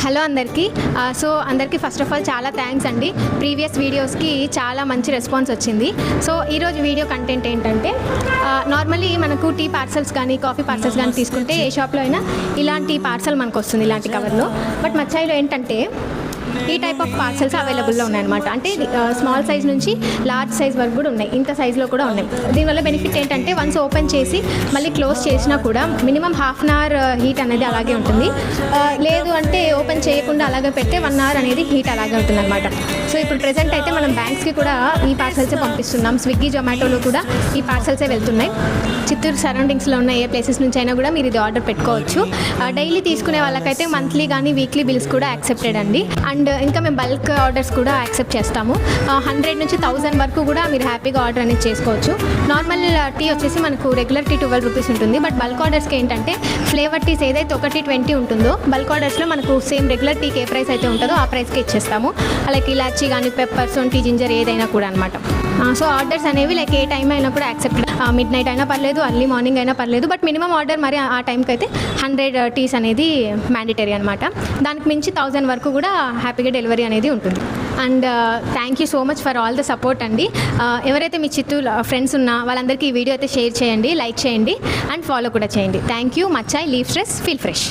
Hello అందరికీ. So అందరికీ first of all చాలా థ్యాంక్స్ అండి. ప్రీవియస్ వీడియోస్కి చాలా మంచి రెస్పాన్స్ వచ్చింది. సో ఈరోజు వీడియో కంటెంట్ ఏంటంటే, నార్మల్లీ మనకు టీ పార్సల్స్ కానీ కాఫీ పార్సల్స్ కానీ తీసుకుంటే ఏ షాప్లో అయినా ఇలాంటి పార్సల్ మనకు వస్తుంది, ఇలాంటి కవర్లో. బట్ మచ్చాయిలో ఏంటంటే ఈ టైప్ ఆఫ్ పార్సల్స్ అవైలబుల్లో ఉన్నాయన్నమాట. అంటే స్మాల్ సైజ్ నుంచి లార్జ్ సైజ్ వరకు కూడా ఉన్నాయి, ఇంత సైజులో కూడా ఉన్నాయి. దీనివల్ల బెనిఫిట్ ఏంటంటే వన్స్ ఓపెన్ చేసి మళ్ళీ క్లోజ్ చేసినా కూడా మినిమం ½ అవర్ హీట్ అనేది అలాగే ఉంటుంది. లేదు అంటే ఓపెన్ చేయకుండా అలాగే పెడితే 1 అవర్ అనేది హీట్ అలాగే ఉంటుంది అనమాట. సో ఇప్పుడు ప్రెజెంట్ అయితే మనం బ్యాంక్స్కి కూడా ఈ పార్సల్సే పంపిస్తున్నాం. స్విగ్గీ, జొమాటోలో కూడా ఈ పార్సల్సే వెళ్తున్నాయి. చిత్తూరు సరౌండింగ్స్లో ఉన్న ఏ ప్లేసెస్ నుంచి అయినా కూడా మీరు ఇది ఆర్డర్ పెట్టుకోవచ్చు. డైలీ తీసుకునే వాళ్ళకైతే మంత్లీ కానీ వీక్లీ బిల్స్ కూడా యాక్సెప్టెడ్ అండి. అండ్ ఇంకా మేము బల్క్ ఆర్డర్స్ కూడా యాక్సెప్ట్ చేస్తాము. 100 నుంచి 1000 వరకు కూడా మీరు హ్యాపీగా ఆర్డర్ అనేది చేసుకోవచ్చు. నార్మల్ టీ వచ్చేసి మనకు రెగ్యులర్ టీ 12 రూపీస్ ఉంటుంది. బట్ బల్క్ ఆర్డర్స్కి ఏంటంటే ఫ్లేవర్ టీస్ ఏదైతే 120 ఉంటుందో బల్క్ ఆర్డర్స్లో మనకు సేమ్ రెగ్యులర్ టీకి ఏ ప్రైస్ అయితే ఉంటుందో ఆ ప్రైస్కి ఇచ్చేస్తాము. లైక్ ఇలాచీ కానీ పెప్పర్, సొంటి, జింజర్ ఏదైనా కూడా అనమాట. సో ఆర్డర్స్ అనేవి లైక్ ఏ టైం అయినా కూడా యాక్సెప్ట్. మిడ్ నైట్ అయినా పర్లేదు, అర్లీ మార్నింగ్ అయినా పర్లేదు. బట్ మినిమం ఆర్డర్ మరి ఆ టైంకి అయితే 100 టీస్ అనేది మ్యాండేటరీ అనమాట. దానికి మించి 1000 వరకు కూడా హ్యాపీగా డెలివరీ అనేది ఉంటుంది. And thank you so much for all the support అండి. ఎవరైతే మీ చిత్తూరు ఫ్రెండ్స్ ఉన్నా వాళ్ళందరికీ ఈ వీడియో అయితే షేర్ చేయండి, లైక్ చేయండి అండ్ ఫాలో కూడా చేయండి. Thank you. మచ్చాయి, లీవ్ స్ట్రెస్, ఫీల్ ఫ్రెష్.